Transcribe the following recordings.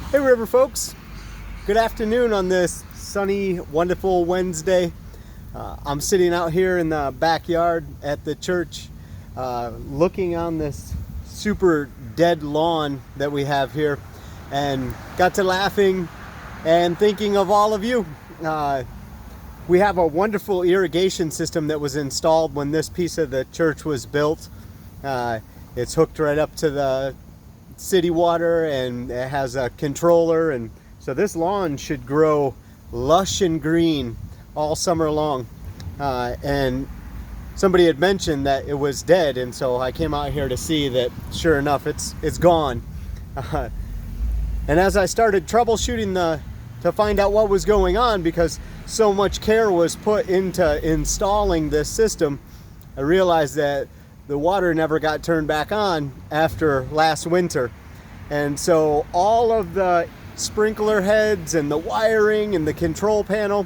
Hey River folks, good afternoon on this sunny, wonderful Wednesday. I'm sitting out here in the backyard at the church looking on this super dead lawn that we have here and got to laughing and thinking of all of you. We have a wonderful irrigation system that was installed when this piece of the church was built. It's hooked right up to the city water and it has a controller, and so this lawn should grow lush and green all summer long. And somebody had mentioned that it was dead, and so I came out here to see that sure enough it's gone. And as I started troubleshooting to find out what was going on, because so much care was put into installing this system, I realized that the water never got turned back on after last winter. And so all of the sprinkler heads and the wiring and the control panel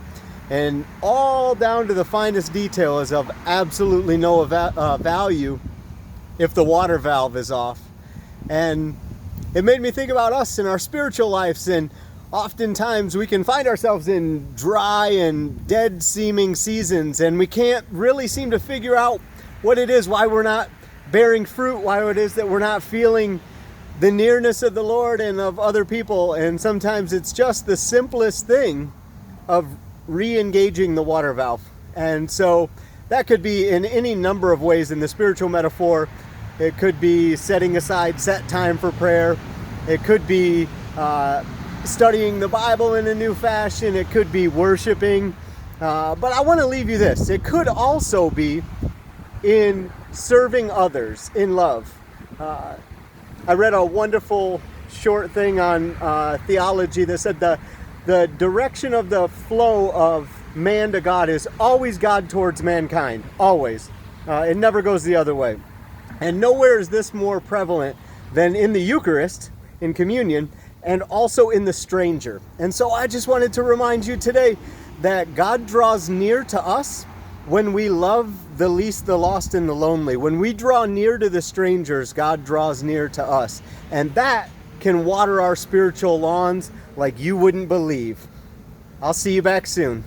and all down to the finest detail is of absolutely no value if the water valve is off. And it made me think about us in our spiritual lives, and oftentimes we can find ourselves in dry and dead seeming seasons, and we can't really seem to figure out what it is, why we're not bearing fruit, why it is that we're not feeling the nearness of the Lord and of other people. And sometimes it's just the simplest thing of re-engaging the water valve. And so that could be in any number of ways in the spiritual metaphor. It could be setting aside set time for prayer. It could be studying the Bible in a new fashion. It could be worshiping. But I want to leave you this. It could also be in serving others in love. I read a wonderful short thing on theology that said the direction of the flow of man to God is always God towards mankind, always. It never goes the other way. And nowhere is this more prevalent than in the Eucharist, in communion, and also in the stranger. And so I just wanted to remind you today that God draws near to us when we love the least, the lost, and the lonely. When we draw near to the strangers, God draws near to us. And that can water our spiritual lawns like you wouldn't believe. I'll see you back soon.